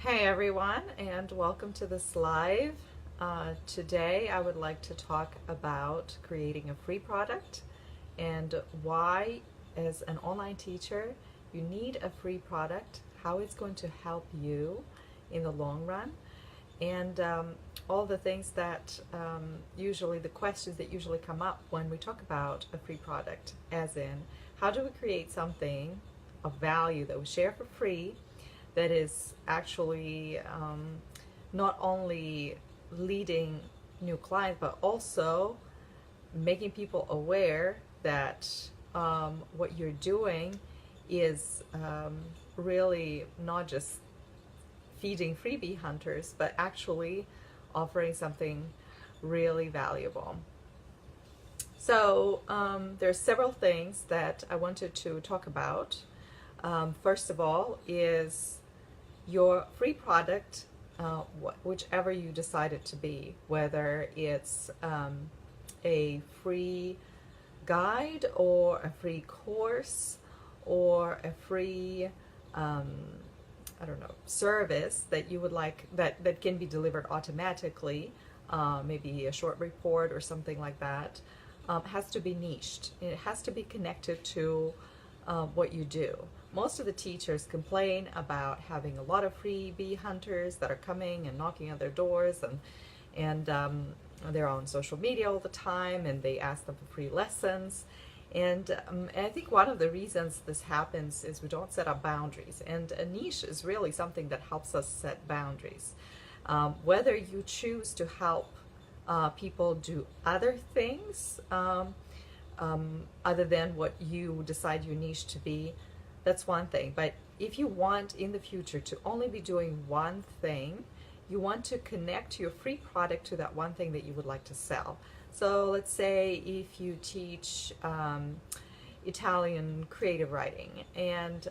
Hey everyone, and welcome to this live. Today I would like to talk about creating a free product and why, as an online teacher, you need a free product, how it's going to help you in the long run, and all the things that usually, the questions that usually come up when we talk about a free product, as in, how do we create something of value that we share for free that is actually not only leading new clients but also making people aware that what you're doing is really not just feeding freebie hunters but actually offering something really valuable. So there's several things that I wanted to talk about. First of all is your free product, whichever you decide it to be, whether it's a free guide or a free course or a free I don't know, service that you would like that can be delivered automatically, maybe a short report or something like that, has to be niched. It has to be connected to what you do. Most of the teachers complain about having a lot of freebie hunters that are coming and knocking on their doors, and they're on social media all the time, and they ask them for free lessons. And I think one of the reasons this happens is we don't set up boundaries. And a niche is really something that helps us set boundaries. Whether you choose to help people do other things other than what you decide your niche to be, that's one thing. But if you want in the future to only be doing one thing, you want to connect your free product to that one thing that you would like to sell. So let's say if you teach Italian creative writing, and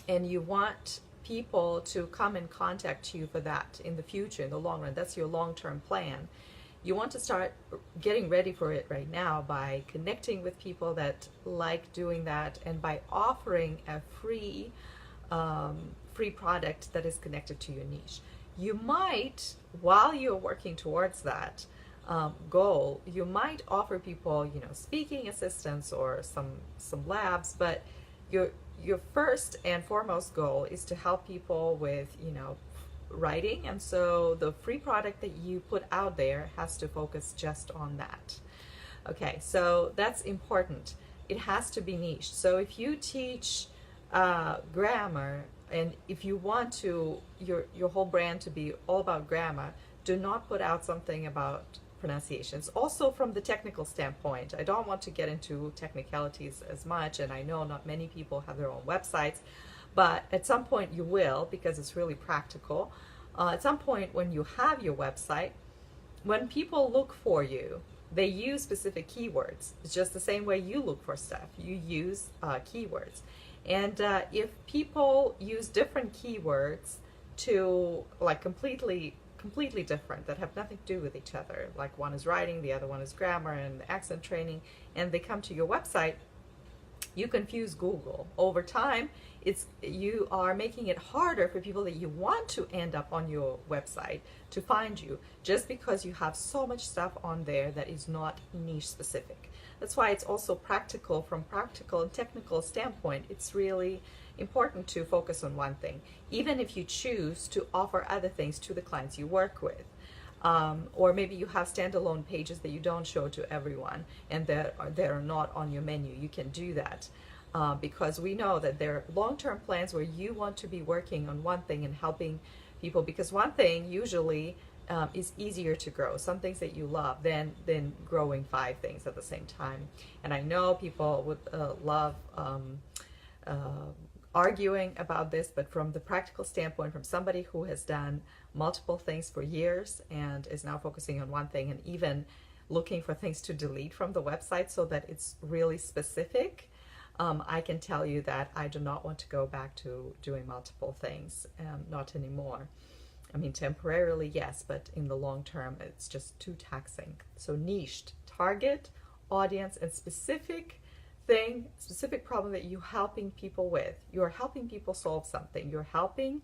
you want people to come and contact you for that in the future, in the long run, that's your long-term plan. You want to start getting ready for it right now by connecting with people that like doing that, and by offering a free product that is connected to your niche. You might, while you're working towards that goal, you might offer people, speaking assistants or some labs, but your first and foremost goal is to help people with, writing, and so the free product that you put out there has to focus just on that. Okay, so that's important. It has to be niche. So if you teach grammar, and if you want to your whole brand to be all about grammar, do not put out something about pronunciations. Also, from the technical standpoint, I don't want to get into technicalities as much, and I know not many people have their own websites, but at some point you will, because it's really practical. At some point when you have your website, when people look for you, they use specific keywords. It's just the same way you look for stuff. You use keywords. And if people use different keywords to, like, completely different, that have nothing to do with each other, like one is writing, the other one is grammar and accent training, and they come to your website, you confuse Google. Over time, you are making it harder for people that you want to end up on your website to find you, just because you have so much stuff on there that is not niche specific. That's why it's also practical, from practical and technical standpoint, it's really important to focus on one thing, even if you choose to offer other things to the clients you work with. Or maybe you have standalone pages that you don't show to everyone and that are not on your menu. You can do that because we know that there are long-term plans where you want to be working on one thing and helping people, because one thing usually is easier to grow, some things that you love, than growing 5 things at the same time. And I know people would love arguing about this, but from the practical standpoint, from somebody who has done multiple things for years and is now focusing on one thing, and even looking for things to delete from the website so that it's really specific, I can tell you that I do not want to go back to doing multiple things, not anymore. I mean, temporarily, yes, but in the long term, it's just too taxing. So niched, target audience, and specific thing, specific problem that you're helping people with. You're helping people solve something. You're helping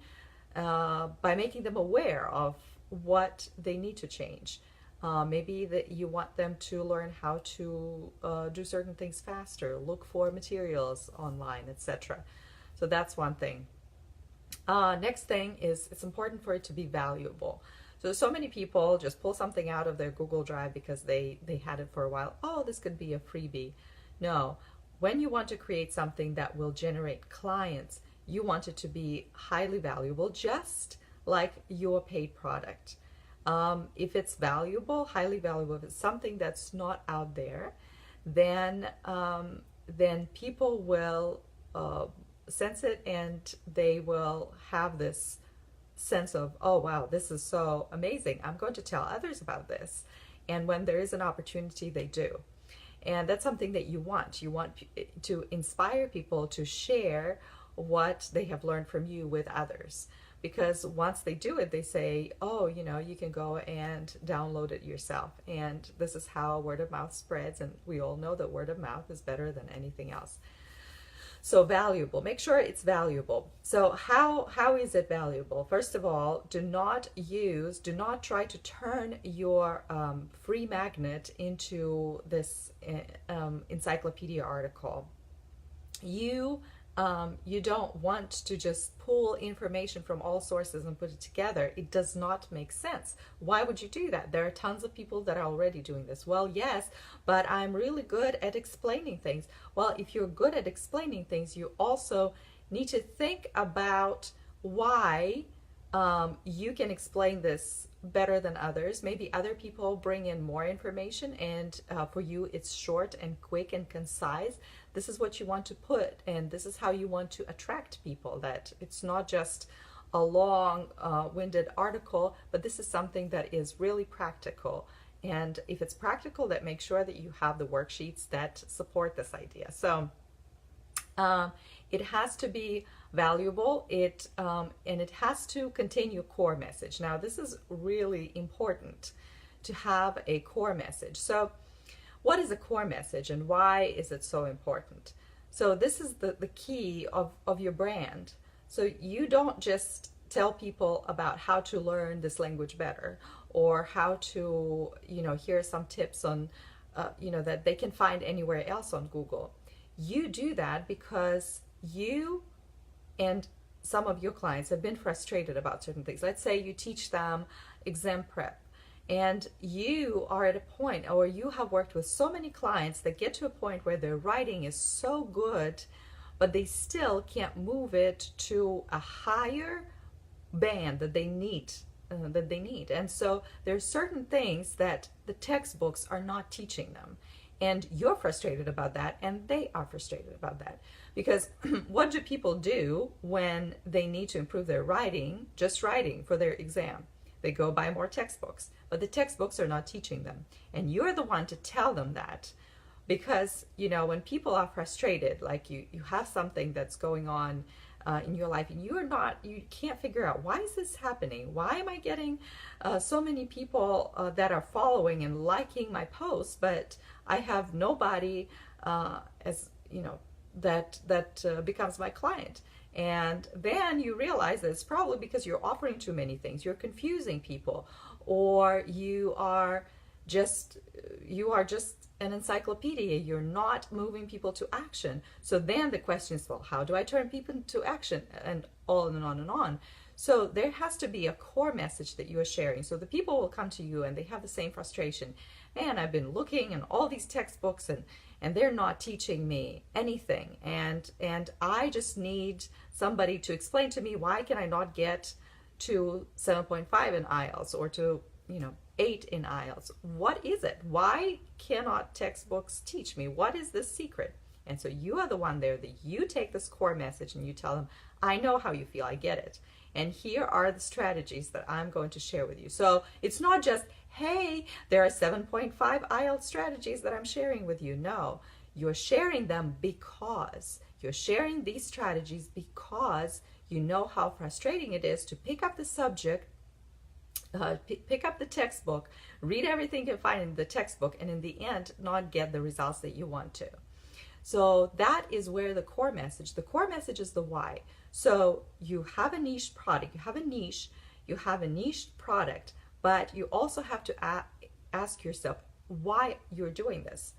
by making them aware of what they need to change. Maybe that you want them to learn how to do certain things faster, look for materials online, etc. So that's one thing. Next thing is it's important for it to be valuable. So many people just pull something out of their Google Drive because they had it for a while. Oh, this could be a freebie. No, when you want to create something that will generate clients, you want it to be highly valuable, just like your paid product. If it's valuable, highly valuable, if it's something that's not out there, then people will sense it, and they will have this sense of, oh wow, this is so amazing, I'm going to tell others about this. And when there is an opportunity, they do. And that's something that you want to inspire people to share what they have learned from you with others, because once they do it, they say, oh, you can go and download it yourself. And this is how word of mouth spreads, and we all know that word of mouth is better than anything else. So valuable, make sure it's valuable. So how is it valuable? First of all, do not try to turn your free magnet into this encyclopedia article. You don't want to just pull information from all sources and put it together. It does not make sense. Why would you do that? There are tons of people that are already doing this. Well, yes, but I'm really good at explaining things. Well, if you're good at explaining things, you also need to think about why you can explain this better than others. Maybe other people bring in more information, and for you it's short and quick and concise. This is what you want to put, and this is how you want to attract people, that it's not just a long winded article, but this is something that is really practical. And if it's practical, that make sure that you have the worksheets that support this idea. So it has to be valuable, and it has to contain your core message. Now, this is really important, to have a core message. So what is a core message, and why is it so important? So this is the key of your brand. So you don't just tell people about how to learn this language better, or how to, here are some tips on, that they can find anywhere else on Google. You do that because you and some of your clients have been frustrated about certain things. Let's say you teach them exam prep, and you are at a point, or you have worked with so many clients that get to a point where their writing is so good, but they still can't move it to a higher band that they need. And so there's certain things that the textbooks are not teaching them. And you're frustrated about that, and they are frustrated about that. Because what do people do when they need to improve their writing, just writing for their exam? They go buy more textbooks, but the textbooks are not teaching them. And you're the one to tell them that. Because, when people are frustrated, like you have something that's going on in your life, and you can't figure out, why is this happening? Why am I getting so many people that are following and liking my posts, but I have nobody that becomes my client? And then you realize that it's probably because you're offering too many things, you're confusing people, or you are just an encyclopedia. You're not moving people to action. So then the question is, well, how do I turn people to action? And on and on and on. So there has to be a core message that you are sharing. So the people will come to you and they have the same frustration. Man, I've been looking in all these textbooks, and they're not teaching me anything. And I just need somebody to explain to me, why can I not get to 7.5 in IELTS, or to 8 in IELTS? What is it? Why cannot textbooks teach me? What is the secret? And so you are the one there that you take this core message and you tell them, I know how you feel, I get it. And here are the strategies that I'm going to share with you. So it's not just, hey, there are 7.5 IELTS strategies that I'm sharing with you. No, you're sharing them because you're sharing these strategies because you know how frustrating it is to pick up the subject, pick up the textbook, read everything you can find in the textbook, and in the end, not get the results that you want to. So that is where the core message is the why. So you have a niche product, you have a niche product, but you also have to ask yourself why you're doing this.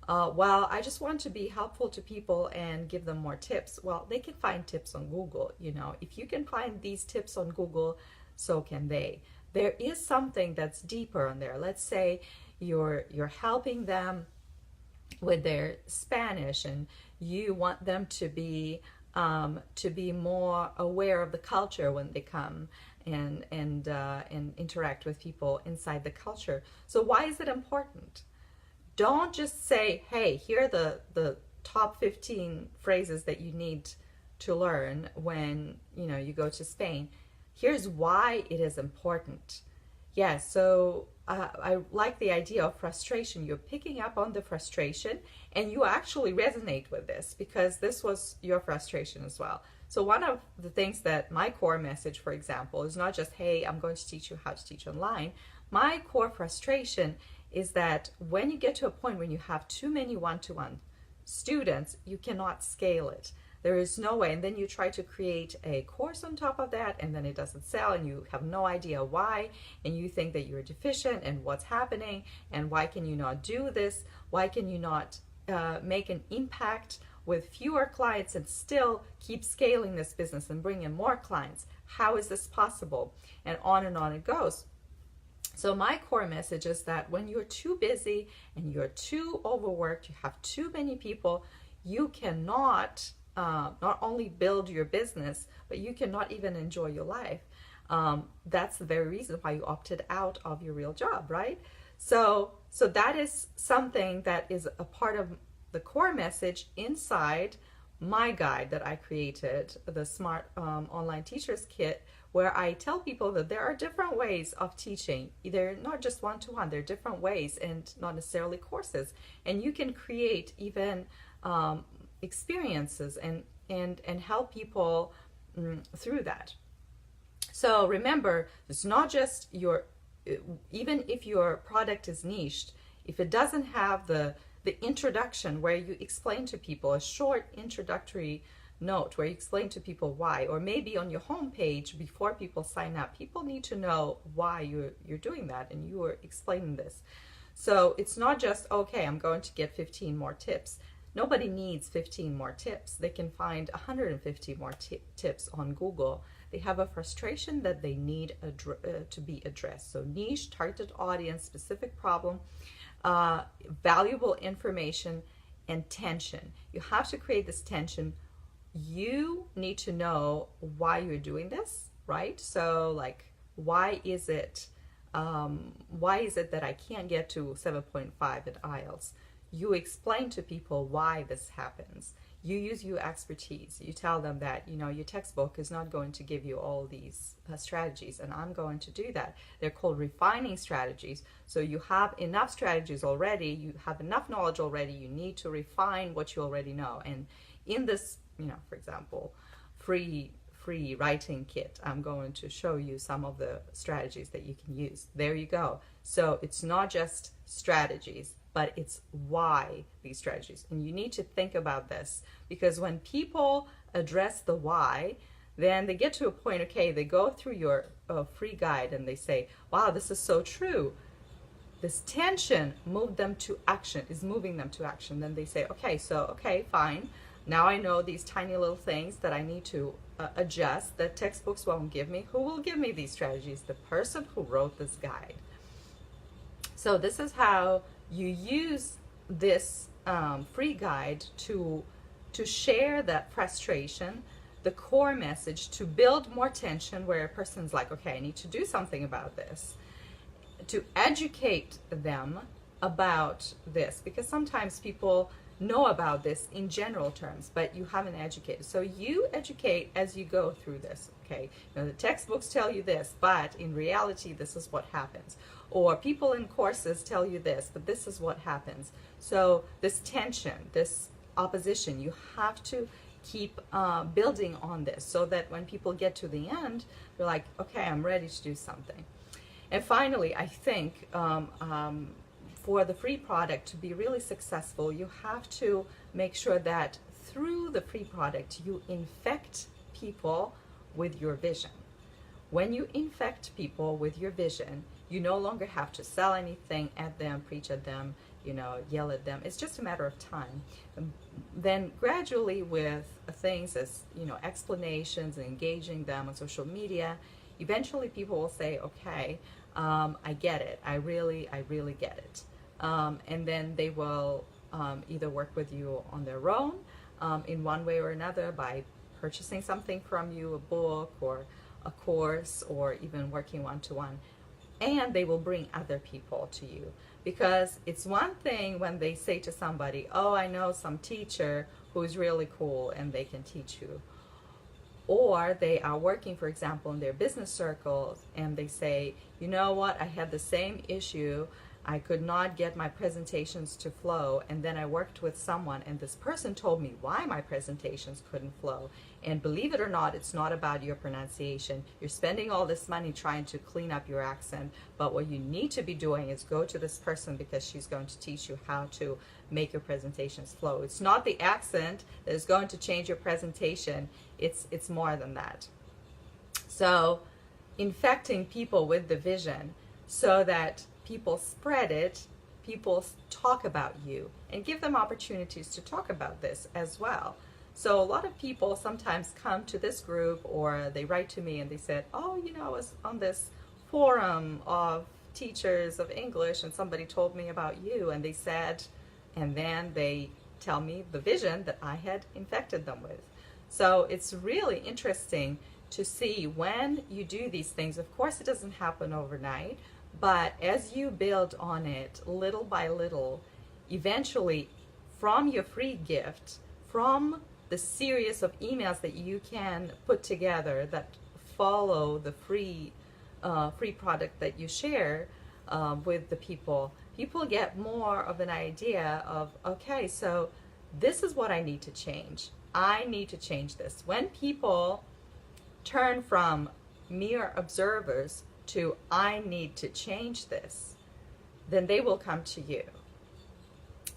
Well, I just want to be helpful to people and give them more tips. Well, they can find tips on Google. If you can find these tips on Google, so can they. There is something that's deeper on there. Let's say you're helping them with their Spanish, and you want them to be more aware of the culture when they come and interact with people inside the culture. So why is it important? Don't just say, hey, here are the top 15 phrases that you need to learn when you go to Spain. Here's why it is important. Yeah, so I like the idea of frustration. You're picking up on the frustration, and you actually resonate with this because this was your frustration as well. So one of the things that my core message, for example, is not just, hey, I'm going to teach you how to teach online. My core frustration is that when you get to a point when you have too many one-to-one students, you cannot scale it. There is no way. And then you try to create a course on top of that, and then it doesn't sell, and you have no idea why, and you think that you're deficient and what's happening, and why can you not do this? Why can you not make an impact with fewer clients and still keep scaling this business and bring in more clients? How is this possible? And on it goes. So my core message is that when you're too busy and you're too overworked, you have too many people, you cannot not only build your business, but you cannot even enjoy your life. That's the very reason why you opted out of your real job, right? So that is something that is a part of the core message inside my guide that I created, the Smart Online Teachers Kit, where I tell people that there are different ways of teaching. They're not just one-to-one, there are different ways and not necessarily courses. And you can create even experiences and help people through that. So remember, it's not just even if your product is niched, if it doesn't have the introduction where you explain to people a short introductory note where you explain to people why, or maybe on your homepage before people sign up, people need to know why you're doing that and you are explaining this. So it's not just, okay, I'm going to get 15 more tips. Nobody needs 15 more tips. They can find 150 more tips on Google. They have a frustration that they need to be addressed. So niche, targeted audience, specific problem, valuable information, and tension. You have to create this tension. You need to know why you're doing this, right? So like, why is it that I can't get to 7.5 at IELTS? You explain to people why this happens. You use your expertise. You tell them that, your textbook is not going to give you all these strategies, and I'm going to do that. They're called refining strategies. So you have enough strategies already. You have enough knowledge already. You need to refine what you already know. And in this, for example, free writing kit, I'm going to show you some of the strategies that you can use. There you go. So it's not just strategies, but it's why these strategies. And you need to think about this, because when people address the why, then they get to a point, okay, they go through your free guide and they say, wow, this is so true. This tension moving them to action. Then they say, okay, fine. Now I know these tiny little things that I need to adjust that textbooks won't give me. Who will give me these strategies? The person who wrote this guide. So this is how you use this free guide to share that frustration, the core message, to build more tension where a person's like, okay, I need to do something about this, to educate them about this, because sometimes people know about this in general terms, but you haven't educated. So you educate as you go through this, okay? The textbooks tell you this, but in reality, this is what happens. Or people in courses tell you this, but this is what happens. So this tension, this opposition, you have to keep building on this so that when people get to the end, they're like, okay, I'm ready to do something. And finally, I think for the free product to be really successful, you have to make sure that through the free product, you infect people with your vision. When you infect people with your vision, you no longer have to sell anything at them, preach at them, yell at them. It's just a matter of time. Then gradually with things as, explanations and engaging them on social media, eventually people will say, okay, I get it. I really get it. And then they will either work with you on their own in one way or another by purchasing something from you, a book or a course, or even working one-to-one. And they will bring other people to you. Because it's one thing when they say to somebody, oh, I know some teacher who's really cool and they can teach you. Or they are working, for example, in their business circles and they say, you know what, I had the same issue. I could not get my presentations to flow, and then I worked with someone and this person told me why my presentations couldn't flow. And believe it or not, it's not about your pronunciation. You're spending all this money trying to clean up your accent, but what you need to be doing is go to this person because she's going to teach you how to make your presentations flow. It's not the accent that is going to change your presentation. It's more than that. So infecting people with the vision so that people spread it, people talk about you, and give them opportunities to talk about this as well. So a lot of people sometimes come to this group or they write to me and they said, oh, I was on this forum of teachers of English and somebody told me about you, and they said, and then they tell me the vision that I had infected them with. So it's really interesting to see when you do these things. Of course, it doesn't happen overnight, but as you build on it little by little, eventually from your free gift, from the series of emails that you can put together that follow the free product that you share with the people, people get more of an idea of, okay, so this is what I need to change. I need to change this. When people turn from mere observers to I need to change this, then they will come to you.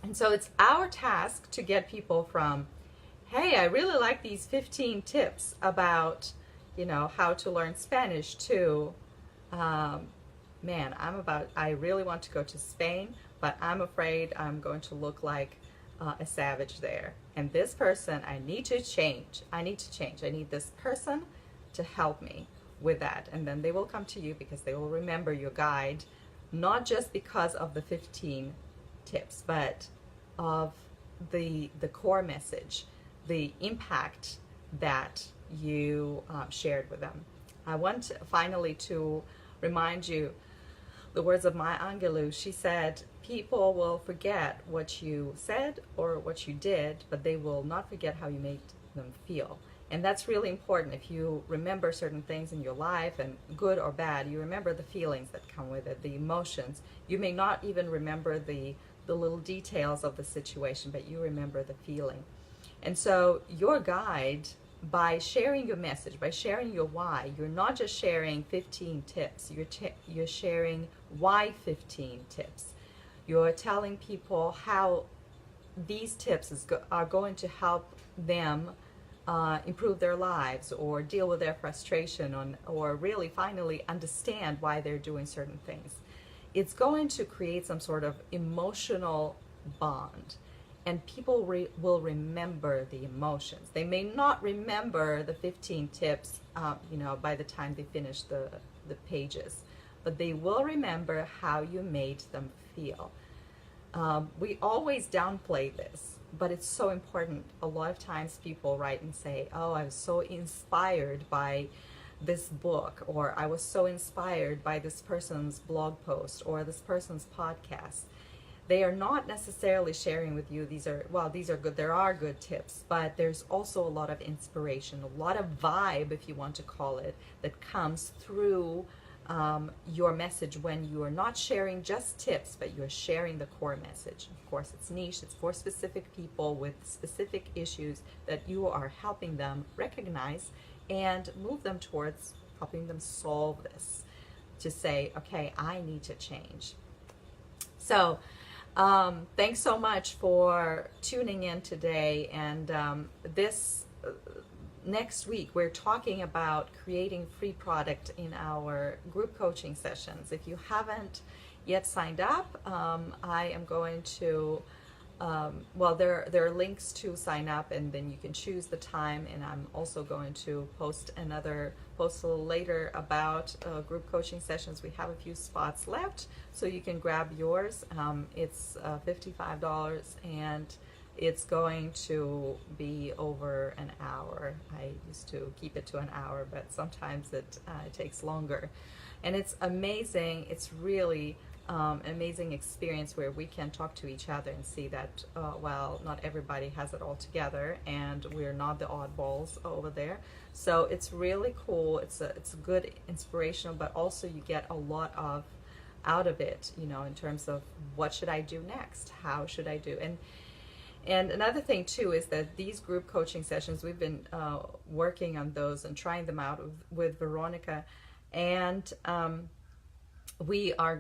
And so it's our task to get people from, hey, I really like these 15 tips about, how to learn Spanish, to, man, I really want to go to Spain, but I'm afraid I'm going to look like a savage there. And this person, I need to change. I need this person to help me with that. And then they will come to you because they will remember your guide, not just because of the 15 tips, but of the core message, the impact that you shared with them. I want finally to remind you the words of my Angelou. She said, people will forget what you said or what you did, but they will not forget how you made them feel. And that's really important. If you remember certain things in your life, and good or bad, you remember the feelings that come with it, the emotions. You may not even remember the little details of the situation, but you remember the feeling. And so your guide, by sharing your message, by sharing your why, you're not just sharing 15 tips, you're sharing why 15 tips. You're telling people how these tips are going to help them improve their lives or deal with their frustration, or really finally understand why they're doing certain things. It's going to create some sort of emotional bond, and people will remember the emotions. They may not remember the 15 tips by the time they finish the pages, but they will remember how you made them feel. We always downplay this, but it's so important. A lot of times people write and say, oh, I was so inspired by this book, or I was so inspired by this person's blog post or this person's podcast. They are not necessarily sharing with you, these are good, there are good tips, but there's also a lot of inspiration, a lot of vibe, if you want to call it, that comes through your message when you are not sharing just tips, but you're sharing the core message. Of course, it's niche, it's for specific people with specific issues that you are helping them recognize and move them towards helping them solve this, to say, okay, I need to change. So Thanks so much for tuning in today. And this next week, we're talking about creating free product in our group coaching sessions. If you haven't yet signed up, I am going to well, there are links to sign up, and then you can choose the time. And I'm also going to post a little later about group coaching sessions. We have a few spots left, so you can grab yours. It's $55, and it's going to be over an hour. I used to keep it to an hour, but sometimes it takes longer, and it's amazing. It's really amazing experience where we can talk to each other and see that well, not everybody has it all together, and we're not the oddballs over there. So it's really cool. It's a good inspirational, but also you get a lot of out of it, you know, in terms of what should I do next, how should I do. And another thing too is that these group coaching sessions, we've been working on those and trying them out with Veronica, and we are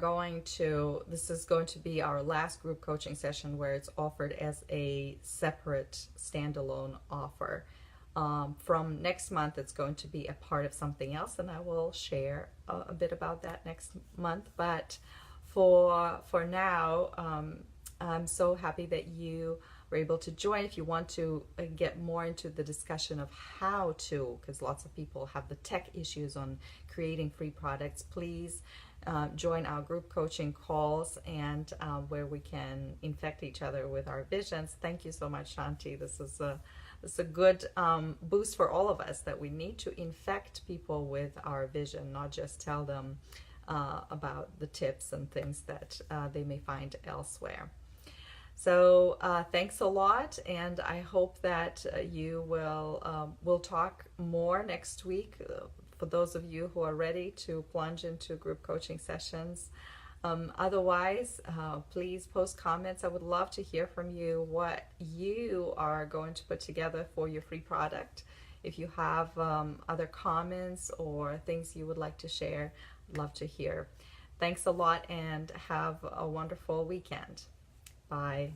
this is going to be our last group coaching session where it's offered as a separate standalone offer. From next month, it's going to be a part of something else, and I will share a bit about that next month. But for now, I'm so happy that you were able to join. If you want to get more into the discussion of how to, because lots of people have the tech issues on creating free products, please join our group coaching calls, and where we can infect each other with our visions. Thank you so much, Shanti. This is a good boost for all of us, that we need to infect people with our vision, not just tell them about the tips and things that they may find elsewhere. So thanks a lot, and I hope that you will talk more next week. For those of you who are ready to plunge into group coaching sessions. Otherwise, please post comments. I would love to hear from you what you are going to put together for your free product. If you have other comments or things you would like to share, I'd love to hear. Thanks a lot, and have a wonderful weekend. Bye.